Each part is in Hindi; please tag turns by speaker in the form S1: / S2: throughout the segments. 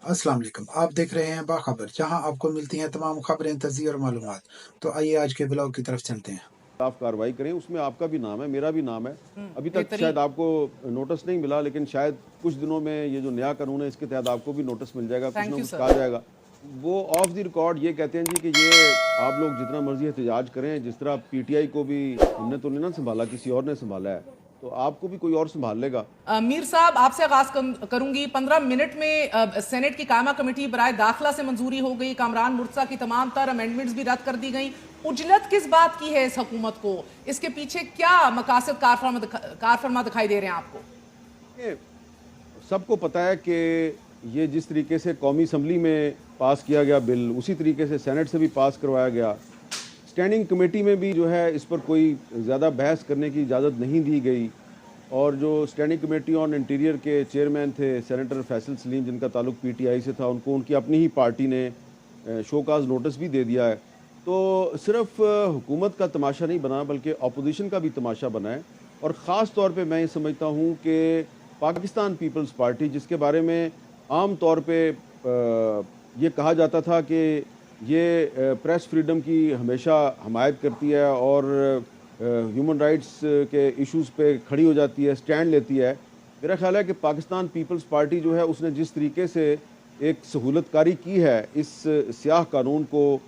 S1: अस्सलाम वालेकुम। आप देख रहे हैं बाखबर, जहां आपको मिलती हैं तमाम खबरें, तज़्ज़िये और मालूमात। तो आइए आज के ब्लॉग की तरफ चलते हैं।
S2: खिलाफ कार्रवाई करें, उसमें आपका भी नाम है, मेरा भी नाम है। अभी तक
S3: बेहतरीन।
S2: शायद आपको नोटिस नहीं मिला, लेकिन शायद कुछ दिनों में ये जो नया कानून है, इसके तहत आपको भी नोटिस मिल जाएगा, कुछ ना
S3: थैंक यू
S2: कुछ
S3: सर।
S2: कहा जाएगा। वो ऑफ द रिकॉर्ड ये कहते हैं जी कि ये आप लोग जितना मर्ज़ी एहतजाज करें, जिस तरह पीटीआई को भी हमने तो नहीं ना सँभाला, किसी और ने सँभाला है, तो आपको भी कोई और सँभाल लेगा।
S3: मीर साहब, आपसे आगाज करूंगी। 15 मिनट में सेनेट की कायमा कमेटी बराए दाखिला से मंजूरी हो गई। कामरान मुर्तजा की तमाम तर अमेंडमेंट्स भी रद्द कर दी गई। उजलत किस बात की है इस हुकूमत को? इसके पीछे क्या मकासद कारफरमा दिखाई दे रहे हैं आपको?
S2: ये सबको पता है कि ये जिस तरीके से कौमी असम्बली में पास किया गया बिल, उसी तरीके से सेनेट से भी पास करवाया गया। स्टैंडिंग कमेटी में भी जो है इस पर कोई ज़्यादा बहस करने की इजाज़त नहीं दी गई। और जो स्टैंडिंग कमेटी ऑन इंटीरियर के चेयरमैन थे सेनेटर फैसल सलीम, जिनका ताल्लुक पीटीआई से था, उनको उनकी अपनी ही पार्टी ने शोकाज नोटिस भी दे दिया है। तो सिर्फ हुकूमत का तमाशा नहीं बना, बल्कि अपोजिशन का भी तमाशा बना है। और ख़ास तौर पे मैं ये समझता हूँ कि पाकिस्तान पीपल्स पार्टी, जिसके बारे में आम तौर पे ये कहा जाता था कि ये प्रेस फ्रीडम की हमेशा हमायत करती है और ह्यूमन राइट्स के इश्यूज़ पे खड़ी हो जाती है, स्टैंड लेती है। मेरा ख़्याल है कि पाकिस्तान पीपल्स पार्टी जो है, उसने जिस तरीके से एक सहूलतकारी की है इस स्याह कानून को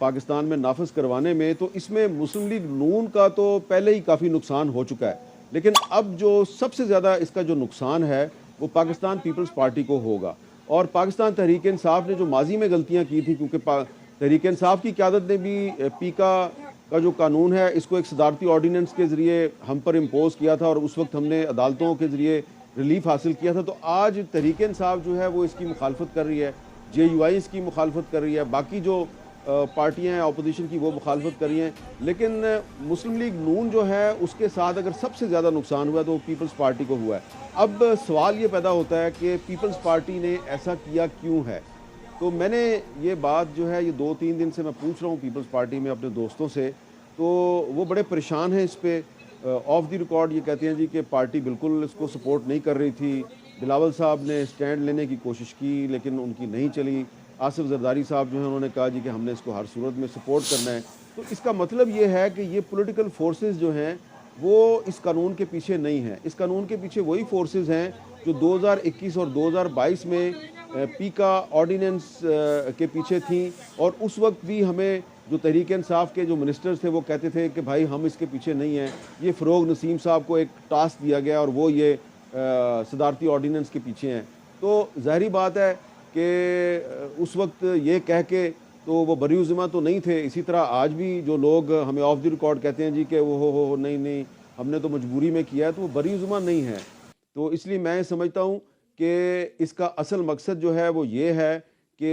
S2: पाकिस्तान में नाफिज करवाने में, तो इसमें मुस्लिम लीग नून का तो पहले ही काफ़ी नुकसान हो चुका है। लेकिन अब जो सबसे ज़्यादा इसका जो नुकसान है, वो पाकिस्तान पीपल्स पार्टी को होगा। और पाकिस्तान तहरीक इंसाफ ने जो माजी में गलतियाँ की थी, क्योंकि तहरीक इंसाफ की क़यादत ने भी पीका का जो कानून है, इसको एक सदारती ऑर्डीनेंस के ज़रिए हम पर इम्पोज़ किया था और उस वक्त हमने अदालतों के ज़रिए रिलीफ हासिल किया था। तो आज तहरीक इंसाफ जो है वो इसकी मुखालफत कर रही है, जेयूआई इसकी मुखालफत कर रही है, बाकी जो पार्टियाँ हैं अपोजिशन की, वो मुखालफत कर रही हैं। लेकिन मुस्लिम लीग नून जो है, उसके साथ अगर सबसे ज़्यादा नुकसान हुआ है तो वो पीपल्स पार्टी को हुआ है। अब सवाल ये पैदा होता है कि पीपल्स पार्टी ने ऐसा किया क्यों है? तो मैंने ये बात जो है, ये 2-3 दिन से मैं पूछ रहा हूँ पीपल्स पार्टी में अपने दोस्तों से, तो वो बड़े परेशान हैं इस पे। ऑफ द रिकॉर्ड ये कहते हैं जी कि पार्टी बिल्कुल इसको सपोर्ट नहीं कर रही थी। बिलावल साहब ने स्टैंड लेने की कोशिश की, लेकिन उनकी नहीं चली। आसिफ जरदारी साहब जो हैं, उन्होंने कहा जी कि हमने इसको हर सूरत में सपोर्ट करना है। तो इसका मतलब ये है कि ये पॉलिटिकल फोर्सेस जो हैं, वो इस कानून के पीछे नहीं हैं। इस कानून के पीछे वही फोर्सेस हैं जो 2021 और 2022 में पीका ऑर्डिनेंस के पीछे थी। और उस वक्त भी हमें जो तहरीक इंसाफ के जो मिनिस्टर्स थे, वो कहते थे कि भाई हम इसके पीछे नहीं हैं। ये फ़रोग नसीम साहब को एक टास्क दिया गया और वो ये सदारती ऑर्डिनेंस के पीछे हैं। तो ज़ाहिरी बात है कि उस वक्त ये कह के तो वो बरी-उज़्ज़मा तो नहीं थे। इसी तरह आज भी जो लोग हमें ऑफ द रिकॉर्ड कहते हैं जी कि वो हो नहीं, नहीं, हमने तो मजबूरी में किया है, तो वो बरी-उज़्ज़मा नहीं है। तो इसलिए मैं समझता हूँ कि इसका असल मकसद जो है वो ये है कि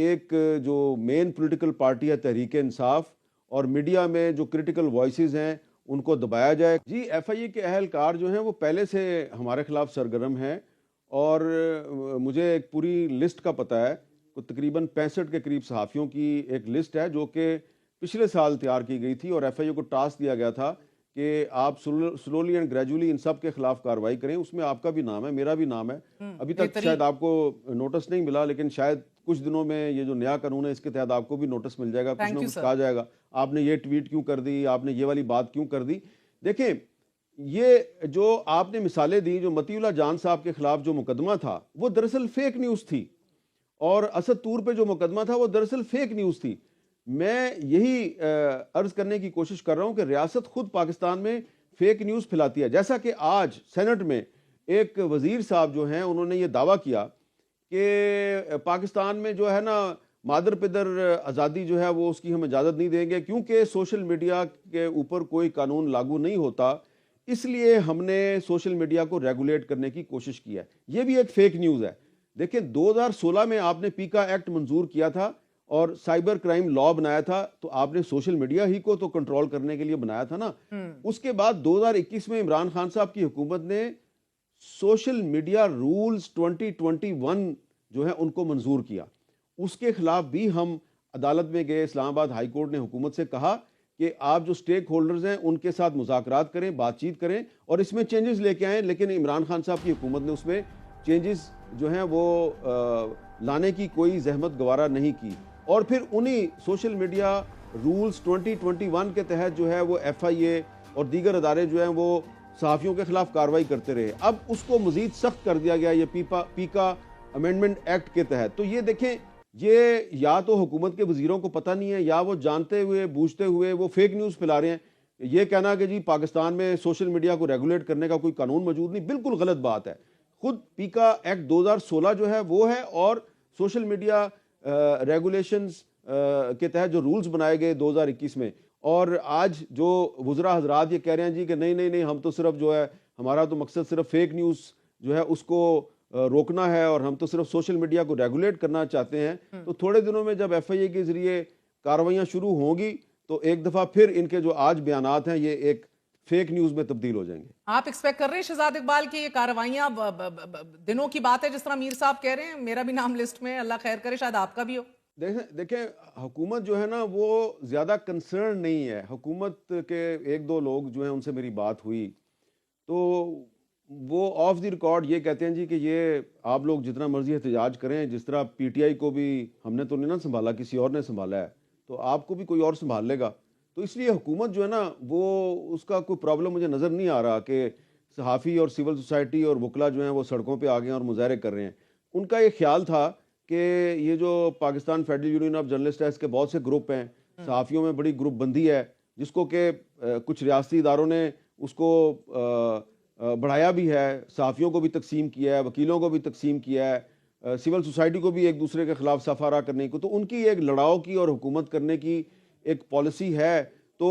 S2: एक जो मेन पॉलिटिकल पार्टी है तहरीक इंसाफ, और मीडिया में जो क्रिटिकल वॉइसेस हैं, उनको दबाया जाए। जी, एफआईए के अहलकार जो हैं वो पहले से हमारे खिलाफ सरगर्म हैं। और मुझे एक पूरी लिस्ट का पता है, तकरीबन 65 के करीब सहाफ़ियों की एक लिस्ट है जो कि पिछले साल तैयार की गई थी, और एफआईए को टास्क दिया गया था कि आप स्लोली एंड ग्रेजुअली इन सब के खिलाफ कार्रवाई करें। उसमें आपका भी नाम है, मेरा भी नाम है। अभी तक शायद
S3: बेहतरीन।
S2: आपको नोटिस नहीं मिला, लेकिन शायद कुछ दिनों में ये जो नया कानून है, इसके तहत आपको भी नोटिस मिल जाएगा, कुछ ना
S3: थैंक यू
S2: कुछ
S3: सर।
S2: कहा जाएगा। आपने ये ट्वीट क्यों कर दी, आपने ये वाली बात क्यों कर दी? देखें, ये जो आपने मिसालें दी, जो मतीउल्लाह जान साहब के खिलाफ जो मुकदमा था, वो दरअसल फेक न्यूज़ थी। और असद तूर पे जो मुकदमा था, वो दरअसल फेक न्यूज़ थी। मैं यही अर्ज करने की कोशिश कर रहा हूं कि रियासत खुद पाकिस्तान में फेक न्यूज़ फैलाती है। जैसा कि आज सेनेट में एक वजीर साहब जो हैं, उन्होंने ये दावा किया कि पाकिस्तान में जो है ना, मादर पिदर आज़ादी जो है वो उसकी हम इजाज़त नहीं देंगे, क्योंकि सोशल मीडिया के ऊपर कोई कानून लागू नहीं होता, इसलिए हमने सोशल मीडिया को रेगुलेट करने की कोशिश की है। ये भी एक फेक न्यूज़ है। देखिए, 2016 में आपने पीका एक्ट मंजूर किया था और साइबर क्राइम लॉ बनाया था, तो आपने सोशल मीडिया ही को तो कंट्रोल करने के लिए बनाया था ना। उसके बाद 2021 में इमरान खान साहब की हुकूमत ने सोशल मीडिया रूल्स 2021 जो है उनको मंजूर किया। उसके खिलाफ भी हम अदालत में गए। इस्लामाबाद हाई कोर्ट ने हुकूमत से कहा कि आप जो स्टेक होल्डर्स हैं उनके साथ मुज़ाकरात करें, बातचीत करें और इसमें चेंजेस लेके आएँ। लेकिन इमरान खान साहब की हुकूमत ने उसमें चेंजेस जो हैं वो लाने की कोई जहमत गवारा नहीं की, और फिर उन्हीं सोशल मीडिया रूल्स 2021 के तहत जो है वो FIA और दीगर अदारे जो हैं वो सहाफ़ियों के खिलाफ कार्रवाई करते रहे। अब उसको मज़ीद सख्त कर दिया गया ये पीका अमेंडमेंट एक्ट के तहत। तो ये देखें, ये या तो हुकूमत के वज़ीरों को पता नहीं है, या वो जानते हुए बूझते हुए वो फेक न्यूज़ फैला रहे हैं। ये कहना कि जी पाकिस्तान में सोशल मीडिया को रेगुलेट करने का कोई कानून मौजूद नहीं, बिल्कुल गलत बात है। खुद पीका एक्ट 2016 जो है वो है, और सोशल मीडिया रेगुलेशंस के तहत जो रूल्स बनाए गए 2021 में, और आज जो वुज़रा हजरात ये कह रहे हैं जी कि नहीं नहीं नहीं, हम तो सिर्फ जो है, हमारा तो मकसद सिर्फ फेक न्यूज़ जो है उसको रोकना है, और हम तो सिर्फ सोशल मीडिया को रेगुलेट करना चाहते हैं। तो थोड़े दिनों में जब FIA के जरिए कार्रवाइयाँ शुरू होंगी तो एक दफ़ा फिर इनके जो आज बयानात हैं ये एक फेक न्यूज़ में तब्दील हो जाएंगे।
S3: आप एक्सपेक्ट कर रहे हैं शहजाद इकबाल की ये कार्रवाइयां दिनों की बात है, जिस तरह मीर साहब कह रहे हैं? मेरा भी नाम लिस्ट में है, अल्लाह खैर करे, शायद आपका भी हो।
S2: देखें हुकूमत जो है ना वो ज़्यादा कंसर्न नहीं है। हुकूमत के एक दो लोग जो हैं उनसे मेरी बात हुई, तो वो ऑफ द रिकॉर्ड ये कहते हैं जी कि ये आप लोग जितना मर्जी एहतजाज करें, जिस तरह PTI को भी हमने तो नहीं ना संभाला, किसी और ने संभाला है, तो आपको भी कोई और संभाल लेगा। तो इसलिए हुकूमत जो है ना वो उसका कोई प्रॉब्लम मुझे नज़र नहीं आ रहा कि सहाफ़ी और सिविल सोसाइटी और वकला जो हैं वो सड़कों पे आ गए हैं और मुजाहरे कर रहे हैं। उनका ये ख्याल था कि ये जो Pakistan federal union of journalist है, इसके बहुत से ग्रुप हैं, सहाफ़ियों में बड़ी ग्रुप बंदी है, जिसको कि कुछ रियासती इदारों ने उसको बढ़ाया भी है, सहाफ़ियों को भी तकसीम किया है, वकीलों को भी तकसीम किया है, सिविल सोसाइटी को भी एक दूसरे के खिलाफ सफारा करने को। तो उनकी एक लड़ाओ की और हुकूमत करने की एक पॉलिसी है। तो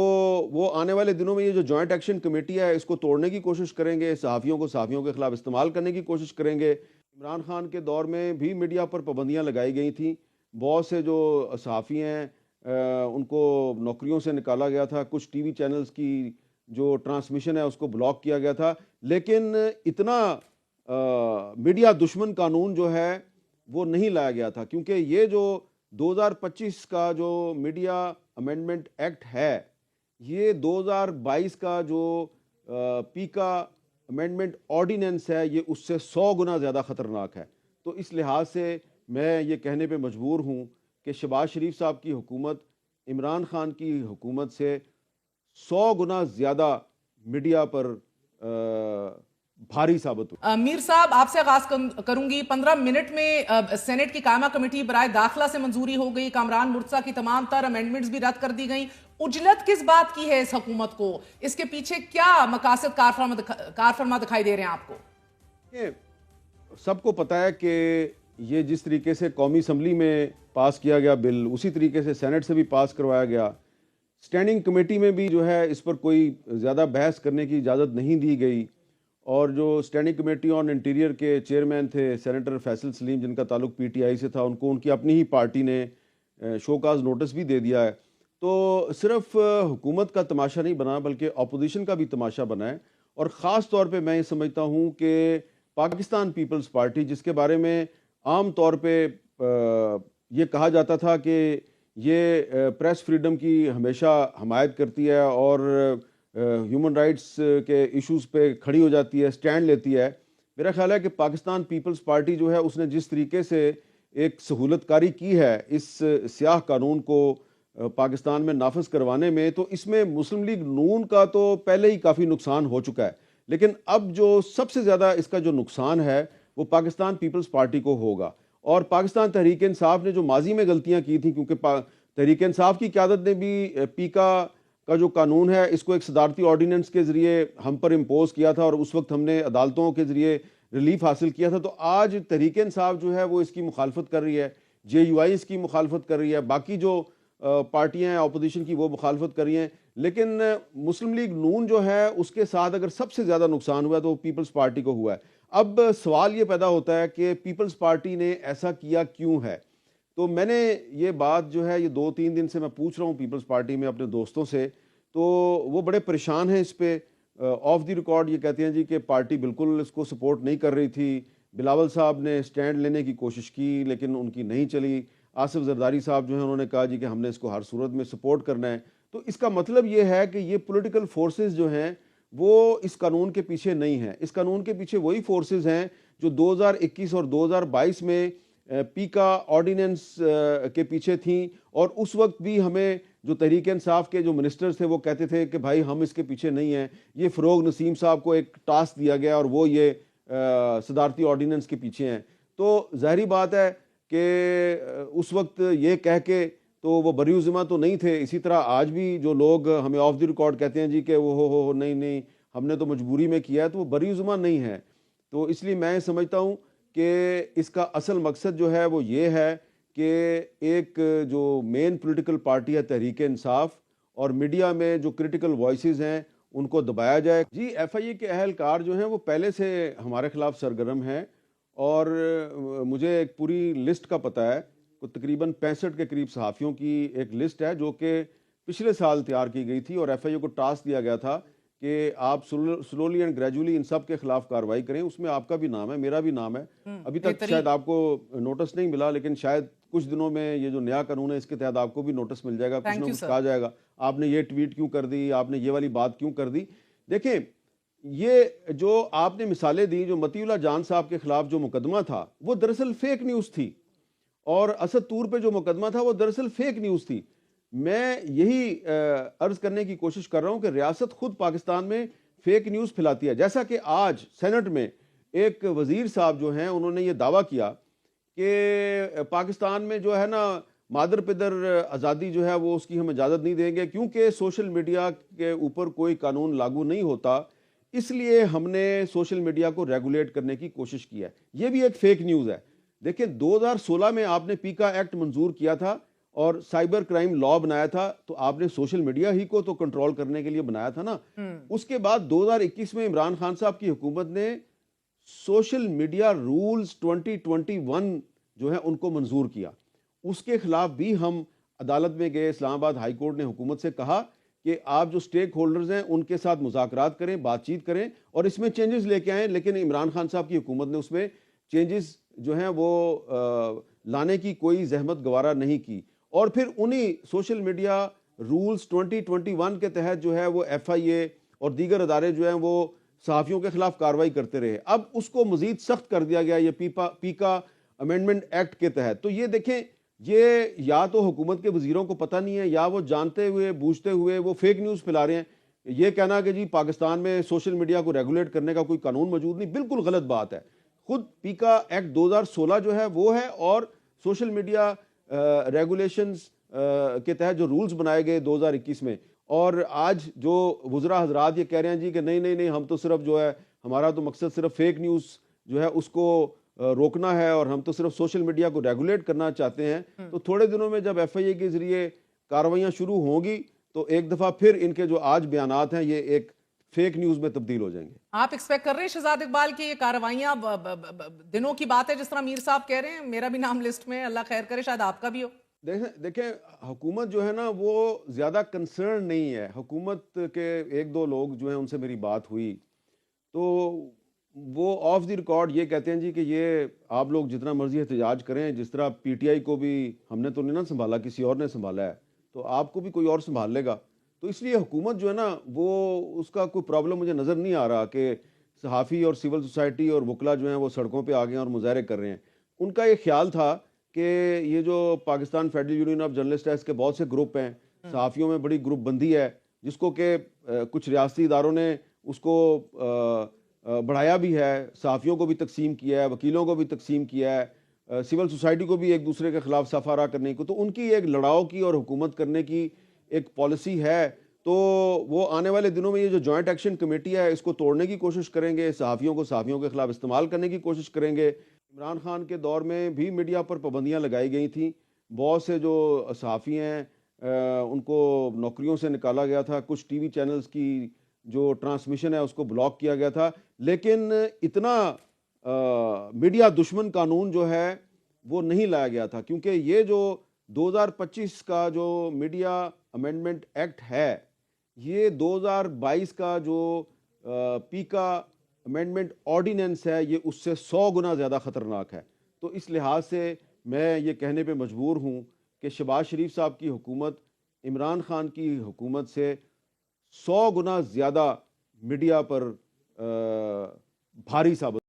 S2: वो आने वाले दिनों में ये जो जॉइंट एक्शन कमेटी है इसको तोड़ने की कोशिश करेंगे, सहाफ़ियों को सहाफ़ियों के खिलाफ इस्तेमाल करने की कोशिश करेंगे। इमरान खान के दौर में भी मीडिया पर पाबंदियाँ लगाई गई थी, बहुत से जो सहाफ़ी हैं उनको नौकरियों से निकाला गया था, कुछ TV चैनल्स की जो ट्रांसमिशन है उसको ब्लॉक किया गया था। लेकिन इतना मीडिया दुश्मन कानून जो है वो नहीं लाया गया था, क्योंकि ये जो 2025 का जो मीडिया अमेंडमेंट एक्ट है, ये 2022 का जो पीका अमेंडमेंट ऑर्डिनेंस है, ये उससे 100 गुना ज़्यादा ख़तरनाक है। तो इस लिहाज से मैं ये कहने पे मजबूर हूँ कि शहबाज शरीफ साहब की हुकूमत इमरान खान की हुकूमत से 100 गुना ज़्यादा मीडिया पर भारी साबित हुई।
S3: मीर साहब, आपसे आगाज करूंगी। 15 मिनट में सेनेट की कायमा कमेटी बराए दाखिला से मंजूरी हो गई, कामरान मुर्तजा की तमाम तर अमेंडमेंट्स भी रद्द कर दी गई। उजलत किस बात की है इस हुकूमत को? इसके पीछे क्या मकासद कारफरमा दिखाई दे रहे हैं आपको?
S2: सबको पता है कि ये जिस तरीके से कौमी असम्बली में पास किया गया बिल, उसी तरीके से सेनेट से भी पास करवाया गया। स्टैंडिंग कमेटी में भी जो है इस पर कोई ज़्यादा बहस करने की इजाज़त नहीं दी गई, और जो स्टैंडिंग कमेटी ऑन इंटीरियर के चेयरमैन थे सेनेटर फैसल सलीम, जिनका ताल्लुक PTI से था, उनको उनकी अपनी ही पार्टी ने शोकाज नोटिस भी दे दिया है। तो सिर्फ हुकूमत का तमाशा नहीं बना बल्कि अपोजिशन का भी तमाशा बना है। और ख़ास तौर पे मैं ये समझता हूँ कि पाकिस्तान पीपल्स पार्टी, जिसके बारे में आम तौर पे ये कहा जाता था कि ये प्रेस फ्रीडम की हमेशा हमायत करती है और ह्यूमन राइट्स के इश्यूज़ पे खड़ी हो जाती है, स्टैंड लेती है, मेरा ख्याल है कि पाकिस्तान पीपल्स पार्टी जो है उसने जिस तरीके से एक सहूलतकारी की है इस स्याह कानून को पाकिस्तान में नाफिज करवाने में, तो इसमें मुस्लिम लीग नून का तो पहले ही काफ़ी नुकसान हो चुका है। लेकिन अब जो सबसे ज़्यादा इसका जो नुकसान है वो पाकिस्तान पीपल्स पार्टी को होगा। और पाकिस्तान तहरीक इंसाफ ने जो माजी में गलतियाँ की थी, क्योंकि तहरीक इंसाफ की क़यादत ने भी पीका का जो कानून है इसको एक सदारती ऑर्डिनेंस के ज़रिए हम पर इम्पोज किया था, और उस वक्त हमने अदालतों के ज़रिए रिलीफ हासिल किया था। तो आज तहरीक इंसाफ जो है वो इसकी मुखालफत कर रही है, JUI इसकी मुखालफत कर रही है, बाकी जो पार्टियां हैं अपोजिशन की वो मुखालफत कर रही हैं। लेकिन मुस्लिम लीग नून जो है उसके साथ अगर सबसे ज़्यादा नुकसान हुआ तो पीपल्स पार्टी को हुआ है। अब सवाल ये पैदा होता है कि पीपल्स पार्टी ने ऐसा किया क्यों है। तो मैंने ये बात जो है ये 2-3 दिन से मैं पूछ रहा हूँ पीपल्स पार्टी में अपने दोस्तों से, तो वो बड़े परेशान हैं इस पे। ऑफ द रिकॉर्ड ये कहते हैं जी कि पार्टी बिल्कुल इसको सपोर्ट नहीं कर रही थी। बिलावल साहब ने स्टैंड लेने की कोशिश की लेकिन उनकी नहीं चली। आसिफ जरदारी साहब जो हैं उन्होंने कहा जी कि हमने इसको हर सूरत में सपोर्ट करना है। तो इसका मतलब ये है कि ये पॉलिटिकल फोर्सेस जो हैं वो इस कानून के पीछे नहीं हैं। इस कानून के पीछे वही फोर्सेस हैं जो 2021 और 2022 में पीका ऑर्डिनेंस के पीछे थी, और उस वक्त भी हमें जो तहरीक इंसाफ के जो मिनिस्टर्स थे वो कहते थे कि भाई हम इसके पीछे नहीं हैं। ये फ़रोग नसीम साहब को एक टास्क दिया गया और वो ये सदारती ऑर्डिनेंस के पीछे हैं। तो ज़ाहिरी बात है कि उस वक्त ये कह के तो वो बरी ज़िम्मा तो नहीं थे। इसी तरह आज भी जो लोग हमें ऑफ द रिकॉर्ड कहते हैं जी कि वो हो नहीं नहीं हमने तो मजबूरी में किया है, तो वो बरी ज़िम्मा नहीं है। तो इसलिए मैं समझता हूँ कि इसका असल मकसद जो है वो ये है कि एक जो मेन पॉलिटिकल पार्टी है तहरीक इंसाफ, और मीडिया में जो क्रिटिकल वॉइसेस हैं उनको दबाया जाए। जी, FIA के अहलकार जो हैं वो पहले से हमारे खिलाफ सरगर्म हैं, और मुझे एक पूरी लिस्ट का पता है, तो तकरीबन 65 के करीब सहाफ़ियों की एक लिस्ट है जो कि पिछले साल तैयार की गई थी, और FIA को टास्क दिया गया था कि आप स्लोली एंड ग्रेजुअली इन सब के खिलाफ कार्रवाई करें। उसमें आपका भी नाम है, मेरा भी नाम है। अभी तक शायद आपको नोटिस नहीं मिला, लेकिन शायद कुछ दिनों में ये जो नया कानून है इसके तहत आपको भी नोटिस मिल जाएगा। कुछ ना कुछ कहा जाएगा, आपने ये ट्वीट क्यों कर दी, आपने ये वाली बात क्यों कर दी। देखें, ये जो आपने मिसालें दी, जो मतीउल्लाह जान साहब के खिलाफ जो मुकदमा था वो दरअसल फेक न्यूज़ थी, और असद तूर पे जो मुकदमा था वो दरअसल फेक न्यूज़ थी। मैं यही अर्ज करने की कोशिश कर रहा हूं कि रियासत खुद पाकिस्तान में फेक न्यूज़ फैलाती है। जैसा कि आज सेनेट में एक वजीर साहब जो हैं उन्होंने ये दावा किया कि पाकिस्तान में जो है ना मादर पिदर आज़ादी जो है वो उसकी हम इजाज़त नहीं देंगे, क्योंकि सोशल मीडिया के ऊपर कोई कानून लागू नहीं होता, इसलिए हमने सोशल मीडिया को रेगुलेट करने की कोशिश की है। ये भी एक फेक न्यूज़ है। देखिए, 2016 में आपने पीका एक्ट मंजूर किया था और साइबर क्राइम लॉ बनाया था, तो आपने सोशल मीडिया ही को तो कंट्रोल करने के लिए बनाया था ना। उसके बाद 2021 में इमरान खान साहब की हुकूमत ने सोशल मीडिया रूल्स 2021 जो है उनको मंजूर किया। उसके खिलाफ भी हम अदालत में गए। इस्लामाबाद हाई कोर्ट ने हुकूमत से कहा कि आप जो स्टेक होल्डर्स हैं उनके साथ मुज़ाकरात करें, बातचीत करें और इसमें चेंजेस लेके आएँ, लेकिन इमरान खान साहब की हुकूमत ने उसमें चेंजेस जो हैं वो लाने की कोई जहमत गवारा नहीं की। और फिर उन्हीं सोशल मीडिया रूल्स 2021 के तहत जो है वो FIA और दीगर अदारे जो हैं वो सहाफ़ियों के खिलाफ कार्रवाई करते रहे। अब उसको मजीद सख्त कर दिया गया ये पीका अमेंडमेंट एक्ट के तहत। तो ये देखें, ये या तो हुकूमत के वजीरों को पता नहीं है, या वो जानते हुए बूझते हुए वो फेक न्यूज़ फैला रहे हैं। ये कहना कि जी पाकिस्तान में सोशल मीडिया को रेगुलेट करने का कोई कानून मौजूद नहीं, बिल्कुल गलत बात है। खुद पीका एक्ट 2016 जो है वो है, और सोशल मीडिया रेगुलेशंस के तहत जो रूल्स बनाए गए 2021 में। और आज जो वज़रा हजरात ये कह रहे हैं जी कि नहीं नहीं नहीं, हम तो सिर्फ जो है हमारा तो मकसद सिर्फ फेक न्यूज़ जो है उसको रोकना है, और हम तो सिर्फ सोशल मीडिया को रेगुलेट करना चाहते हैं। तो थोड़े दिनों में जब FIA के जरिए कार्रवाइयाँ शुरू होंगी तो एक दफ़ा फिर इनके जो आज बयानात हैं ये एक फेक न्यूज़ में तब्दील हो जाएंगे।
S3: आप एक्सपेक्ट कर रहे हैं शहजाद इकबाल की ये कार्रवाइयां दिनों की बात है, जिस तरह मीर साहब कह रहे हैं? मेरा भी नाम लिस्ट में, अल्लाह खैर करे, शायद आपका भी हो।
S2: देखें, हुकूमत जो है ना वो ज़्यादा कंसर्न नहीं है। हुकूमत के एक दो लोग जो हैं उनसे मेरी बात हुई तो वो ऑफ द रिकॉर्ड ये कहते हैं जी कि ये आप लोग जितना मर्जी एहतजाज करें, जिस तरह PTI को भी हमने तो नहीं ना संभाला, किसी और ने संभाला है, तो आपको भी कोई और संभाल लेगा। तो इसलिए हुकूमत जो है ना वो उसका कोई प्रॉब्लम मुझे नज़र नहीं आ रहा कि सहाफ़ी और सिविल सोसाइटी और वकला जो हैं वो सड़कों पे आ गए हैं और मुजाहरे कर रहे हैं। उनका ये ख्याल था कि ये जो Pakistan federal union of journalist है इसके बहुत से ग्रुप हैं, सहाफ़ियों में बड़ी ग्रुप बंदी है, जिसको कि कुछ रियासती इदारों ने उसको बढ़ाया भी है, सहाफ़ियों को भी तकसीम किया है, वकीलों को भी तकसीम किया है, सिविल सोसाइटी को भी एक दूसरे के खिलाफ सफारा करने को। तो उनकी एक लड़ाव की और हुकूमत करने की एक पॉलिसी है। तो वो आने वाले दिनों में ये जो जॉइंट एक्शन कमेटी है इसको तोड़ने की कोशिश करेंगे, सहाफ़ियों को सहाफ़ियों के खिलाफ इस्तेमाल करने की कोशिश करेंगे। इमरान खान के दौर में भी मीडिया पर पाबंदियाँ लगाई गई थी, बहुत से जो सहाफ़ी हैं उनको नौकरियों से निकाला गया था, कुछ TV चैनल्स की जो ट्रांसमिशन है उसको ब्लॉक किया गया था। लेकिन इतना मीडिया दुश्मन कानून जो है वो नहीं लाया गया था, क्योंकि ये जो 2025 का जो मीडिया अमेंडमेंट एक्ट है ये 2022 का जो पीका अमेंडमेंट ऑर्डिनेंस है ये उससे 100 गुना ज़्यादा ख़तरनाक है। तो इस लिहाज से मैं ये कहने पे मजबूर हूँ कि शहबाज शरीफ साहब की हुकूमत इमरान खान की हुकूमत से 100 गुना ज़्यादा मीडिया पर भारी साबित